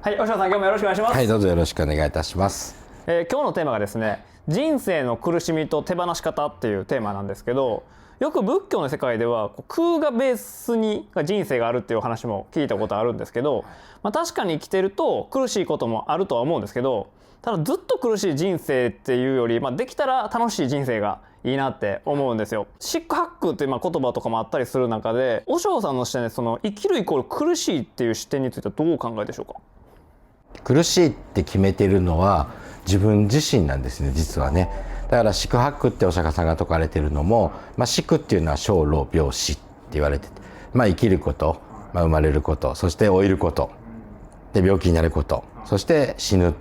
はい、吉野さん、今日もよろしくお願いします。はい、どうぞよろしくお願いいたします。今日のテーマがですね、人生の苦しみと手放し方っていうテーマなんですけど、よく仏教の世界では空がベースに人生があるっていう話も聞いたことあるんですけど、確かに生きてると苦しいこともあるとは思うんですけど、ただずっと苦しい人生っていうより、できたら楽しい人生がいいなって思うんですよ。シックハックっていう言葉とかもあったりする中で、和尚さんの視点でその生きるイコール苦しいっていう視点についてはどうお考えでしょうか？苦しいって決めてるのは自分自身なんですね、実はね。だから四苦八苦ってお釈迦さんが説かれてるのも、四苦っていうのは生老病死って言われてて、生きること、生まれること、そして老いることで病気になること、そして死ぬ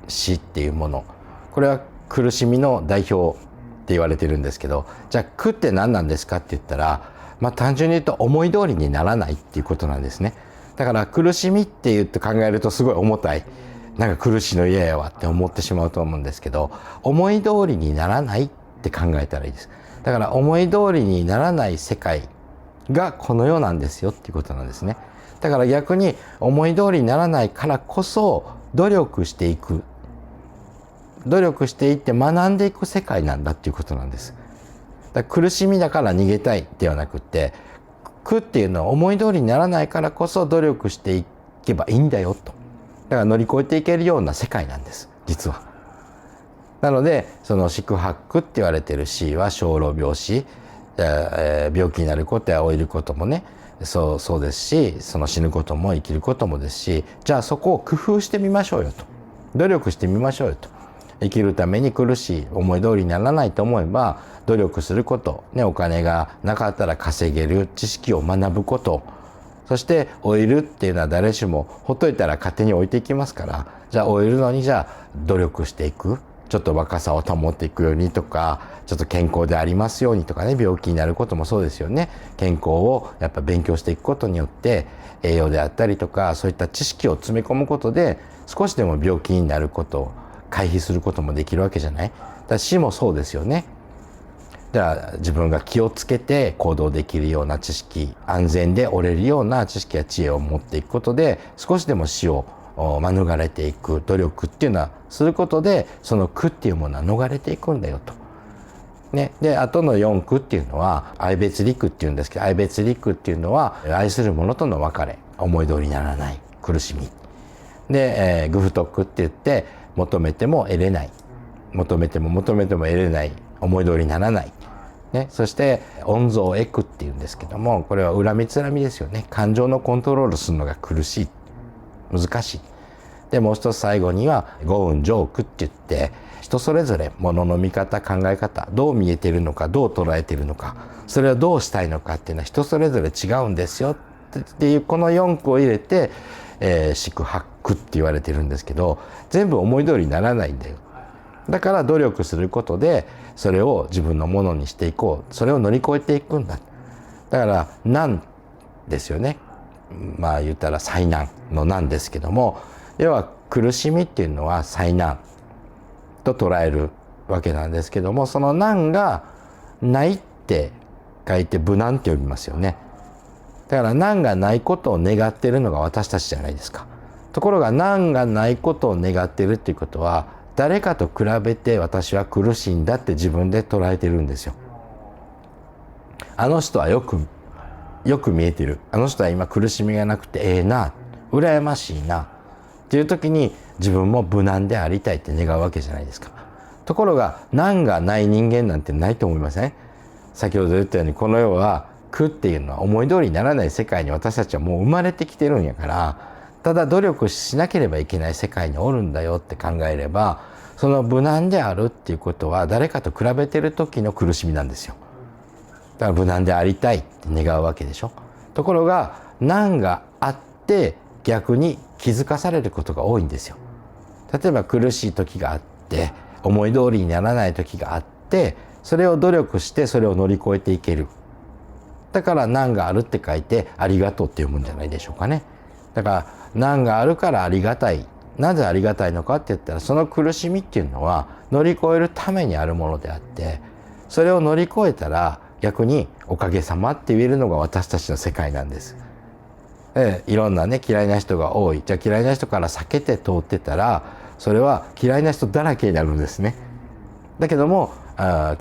死っていうもの、これは苦しみの代表って言われてるんですけど、じゃあ苦って何なんですかって言ったら、単純に言うと思い通りにならないっていうことなんですね。だから苦しみって言って考えるとすごい重たい、なんか苦しいの嫌やわって思ってしまうと思うんですけど、思い通りにならないって考えたらいいです。だから思い通りにならない世界がこの世なんですよっていうことなんですね。だから逆に思い通りにならないからこそ努力していく、努力していって学んでいく世界なんだっていうことなんです。だから苦しみだから逃げたいではなくて、苦っていうのは思い通りにならないからこそ努力していけばいいんだよと。だから乗り越えていけるような世界なんです、実は。なのでその四苦八苦って言われてる死は生老病死、病気になることや老いることもね、そうですし、その死ぬことも生きることもですし、じゃあそこを工夫してみましょうよと、努力してみましょうよと。生きるために苦しい、思い通りにならないと思えば努力すること、お金がなかったら稼げる知識を学ぶこと、そして老いるっていうのは誰しもほっといたら勝手に老いていきますから、じゃあ老いるのにじゃあ努力していく、ちょっと若さを保っていくようにとか、ちょっと健康でありますようにとかね、病気になることもそうですよね。健康をやっぱ勉強していくことによって栄養であったりとか、そういった知識を詰め込むことで少しでも病気になることを回避することもできるわけじゃない。だから死もそうですよね。だから自分が気をつけて行動できるような知識、安全で折れるような知識や知恵を持っていくことで少しでも死を免れていく努力っていうのはすることで、その苦っていうものは逃れていくんだよと。ね、であとの4苦っていうのは愛別離苦っていうんですけど、愛別離苦っていうのは愛する者との別れ、思い通りにならない苦しみで、愚不徳苦って言って求めても得れない、求めても求めても得れない、思い通りにならない、ね、そして温存得苦っていうんですけども、これは恨みつらみですよね。感情のコントロールするのが苦しい、難しい。でもう一つ最後には五運浄苦って言って、人それぞれ物の見方、考え方、どう見えてるのか、どう捉えてるのか、それをどうしたいのかっていうのは人それぞれ違うんですよっていう、この4句を入れて、四苦八苦って言われてるんですけど、全部思い通りにならないんだよ。だから努力することでそれを自分のものにしていこう、それを乗り越えていくんだ。だから難ですよね。言ったら災難の難ですけども、要は苦しみっていうのは災難と捉えるわけなんですけども、その難がないって書いて無難って呼びますよね。だから難がないことを願っているのが私たちじゃないですか。ところが難がないことを願っているっていうことは、誰かと比べて私は苦しいんだって自分で捉えてるんですよ。あの人はよく見えてる、あの人は今苦しみがなくてええな、羨ましいなっていう時に自分も無難でありたいって願うわけじゃないですか。ところが難がない人間なんてないと思いません？先ほど言ったように、この世は苦っていうのは思い通りにならない世界に私たちはもう生まれてきてるんやから、ただ努力しなければいけない世界におるんだよって考えれば、その無難であるっていうことは誰かと比べてる時の苦しみなんですよ。だから無難でありたいって願うわけでしょ。ところが難があって逆に気づかされることが多いんですよ。例えば苦しい時があって、思い通りにならない時があって、それを努力してそれを乗り越えていける。だから難があるって書いてありがとうって読むんじゃないでしょうかね。だから難があるからありがたい。なぜありがたいのかって言ったら、その苦しみっていうのは乗り越えるためにあるものであって、それを乗り越えたら逆におかげさまって言えるのが私たちの世界なんです。だいろんなね嫌いな人が多い。じゃあ嫌いな人から避けて通ってたらそれは嫌いな人だらけになるんですね。だけども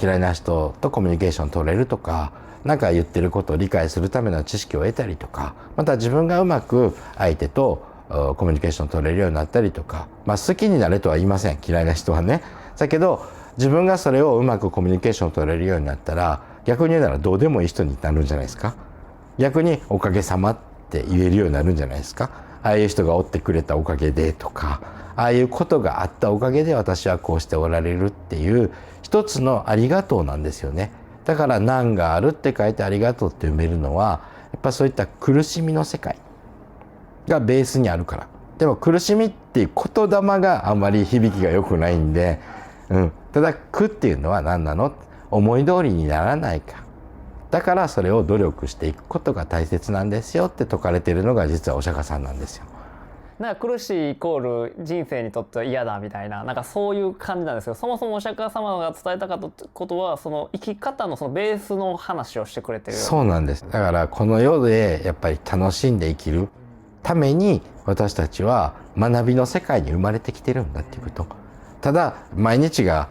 嫌いな人とコミュニケーション取れるとか、何か言ってることを理解するための知識を得たりとか、また自分がうまく相手とコミュニケーション取れるようになったりとか、好きになれとは言いません、嫌いな人はね。だけど自分がそれをうまくコミュニケーション取れるようになったら、逆に言うならどうでもいい人になるんじゃないですか。逆におかげさまって言えるようになるんじゃないですか。ああいう人がおってくれたおかげでとか、ああいうことがあったおかげで私はこうしておられるっていう一つのありがとうなんですよね。だから難があるって書いてありがとうって読めるのは、やっぱそういった苦しみの世界がベースにあるから。でも苦しみっていう言霊があんまり響きが良くないんで、ただ苦っていうのは何なの、思い通りにならないか、だからそれを努力していくことが大切なんですよって説かれているのが実はお釈迦さんなんですよ。なんか苦しいイコール人生にとっては嫌だみたいな、なんかそういう感じなんですけど、そもそもお釈迦様が伝えたかったことはその生き方のそのベースの話をしてくれてるような。そうなんです。だからこの世でやっぱり楽しんで生きるために私たちは学びの世界に生まれてきてるんだっていうこと。ただ毎日が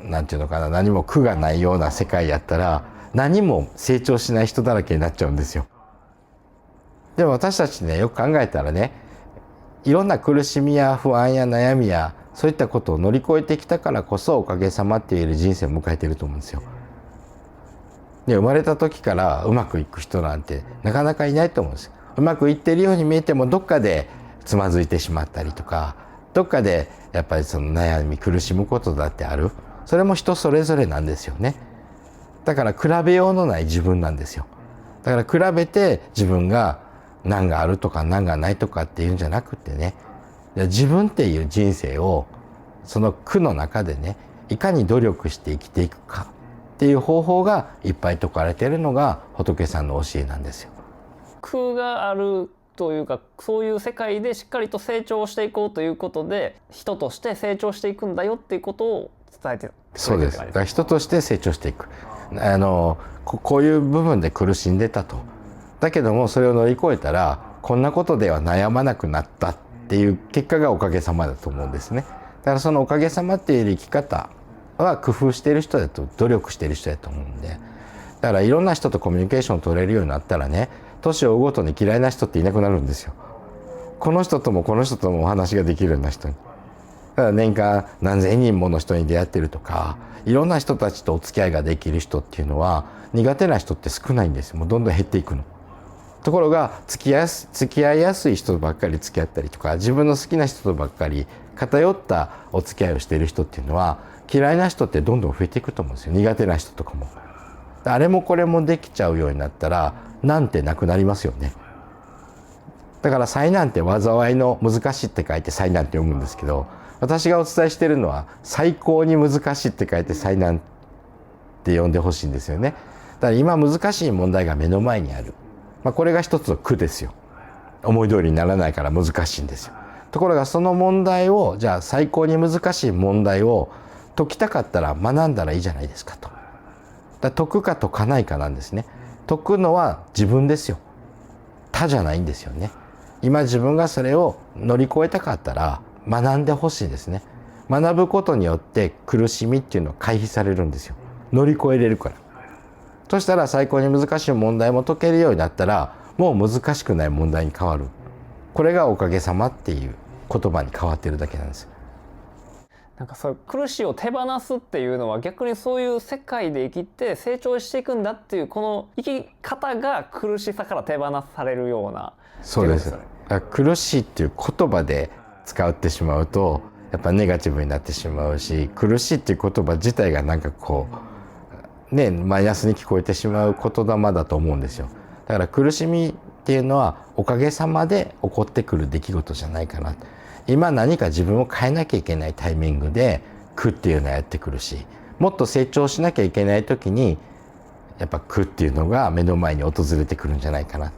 なんていうのかな、何も苦がないような世界やったら何も成長しない人だらけになっちゃうんですよ。でも私たちね、よく考えたらね、いろんな苦しみや不安や悩みやそういったことを乗り越えてきたからこそおかげさまって言える人生を迎えていると思うんですよ。で、生まれた時からうまくいく人なんてなかなかいないと思うんですよ。うまくいってるように見えてもどっかでつまずいてしまったりとか、どっかでやっぱりその悩み苦しむことだってある。それも人それぞれなんですよね。だから比べようのない自分なんですよ。だから比べて自分が難があるとか難がないとかっていうんじゃなくてね、自分っていう人生をその苦の中でね、いかに努力して生きていくかっていう方法がいっぱい説かれているのが仏さんの教えなんですよ。苦があるというか、そういう世界でしっかりと成長していこうということで、人として成長していくんだよっていうことを伝えてる。そうです。だから人として成長していく。こういう部分で苦しんでたと。だけどもそれを乗り越えたらこんなことでは悩まなくなったっていう結果がおかげさまだと思うんですね。だからそのおかげさまっていう生き方は工夫している人だと、努力している人だと思うんで、だからいろんな人とコミュニケーションを取れるようになったらね、年を追うごとに嫌いな人っていなくなるんですよ。この人ともこの人ともお話ができるような人に。だから年間何千人もの人に出会ってるとか、いろんな人たちとお付き合いができる人っていうのは苦手な人って少ないんですよ。もうどんどん減っていくの。ところが付き合いやすい人ばっかり付き合ったりとか、自分の好きな人とばっかり偏ったお付き合いをしている人っていうのは、嫌いな人ってどんどん増えていくと思うんですよ。苦手な人とかも。あれもこれもできちゃうようになったらなんてなくなりますよね。だから災難って災いの難しいって書いて災難って読むんですけど、私がお伝えしているのは最高に難しいって書いて災難って読んでほしいんですよね。だから今難しい問題が目の前にある。これが一つの苦ですよ。思い通りにならないから難しいんですよ。ところがその問題を、じゃあ最高に難しい問題を解きたかったら学んだらいいじゃないですかと。だ解くか解かないかなんですね。解くのは自分ですよ。他じゃないんですよね。今自分がそれを乗り越えたかったら学んでほしいですね。学ぶことによって苦しみっていうのは回避されるんですよ。乗り越えれるから。そしたら最高に難しい問題も解けるようになったら、もう難しくない問題に変わる。これがおかげさまっていう言葉に変わってるだけなんです。なんかそういう苦しいを手放すっていうのは、逆にそういう世界で生きて成長していくんだっていう、この生き方が苦しさから手放されるような。そうです。苦しいっていう言葉で使ってしまうとやっぱネガティブになってしまうし、苦しいっていう言葉自体がなんかこうね、マイナスに聞こえてしまう言霊だと思うんですよ。だから苦しみっていうのはおかげさまで起こってくる出来事じゃないかな。今何か自分を変えなきゃいけないタイミングで苦っていうのはやってくるし、もっと成長しなきゃいけない時にやっぱ苦っていうのが目の前に訪れてくるんじゃないかなっ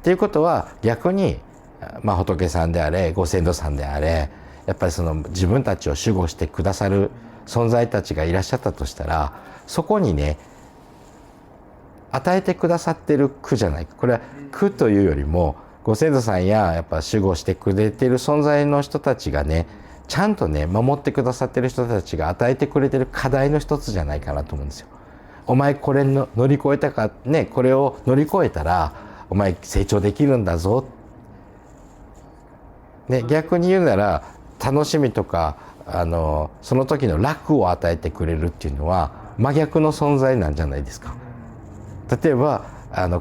ていうことは、逆に仏さんであれご先祖さんであれ、やっぱりその自分たちを守護してくださる存在たちがいらっしゃったとしたら、そこにね与えてくださってる苦じゃない、これは苦というよりもご先祖さんややっぱ守護してくれてる存在の人たちがね、ちゃんとね守ってくださってる人たちが与えてくれてる課題の一つじゃないかなと思うんですよ。お前これの乗り越えたかね、これを乗り越えたらお前成長できるんだぞ、ね、逆に言うなら楽しみとかその時の楽を与えてくれるっていうのは真逆の存在なんじゃないですか。例えば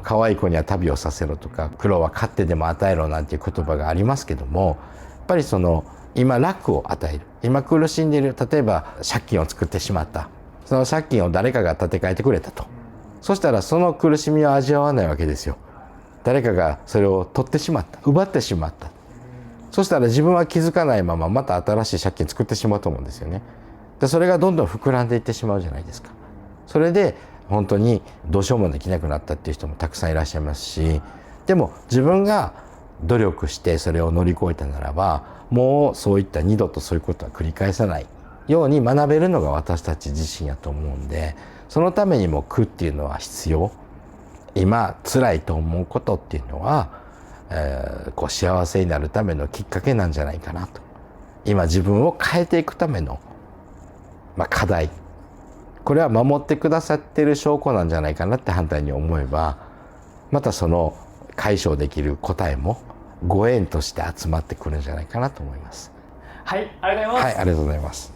可愛い子には旅をさせろとか、苦労は勝ってでも与えろなんていう言葉がありますけども、やっぱりその今楽を与える、今苦しんでいる、例えば借金を作ってしまった、その借金を誰かが立て替えてくれたと、そしたらその苦しみを味わわないわけですよ。誰かがそれを取ってしまった、奪ってしまった、そしたら自分は気づかないまままた新しい借金作ってしまうと思うんですよね。でそれがどんどん膨らんでいってしまうじゃないですか。それで本当にどうしようもできなくなったっていう人もたくさんいらっしゃいますし、でも自分が努力してそれを乗り越えたならば、もうそういった二度とそういうことは繰り返さないように学べるのが私たち自身やと思うんで、そのためにも苦っていうのは必要。今辛いと思うことっていうのは、こう幸せになるためのきっかけなんじゃないかなと。今自分を変えていくための、課題、これは守ってくださっている証拠なんじゃないかなって反対に思えば、またその解消できる答えもご縁として集まってくるんじゃないかなと思います。はい、ありがとうございます。はい、ありがとうございます。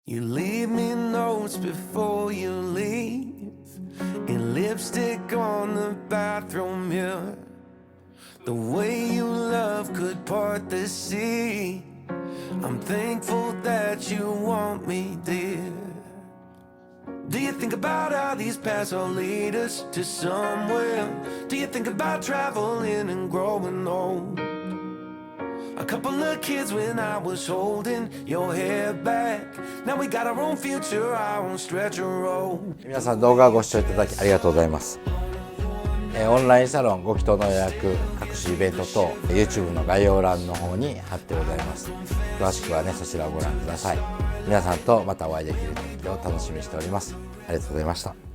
You leave me notes before you leave, and lipstick on the bathroom mirror. The way you love could part the sea. I'm thankful that you want me, dear. Do you think about how these paths all lead us to somewhere? Do you think about traveling and growing old? A couple of kids when I was holding your hair back. Now we got our own future, our own stretch of road. 皆さん動画をご視聴いただきありがとうございます。オンラインサロンご祈祷の予約、各種イベント等 YouTube の概要欄の方に貼ってございます。詳しくはねそちらをご覧ください。皆さんとまたお会いできる時を楽しみにしております。ありがとうございました。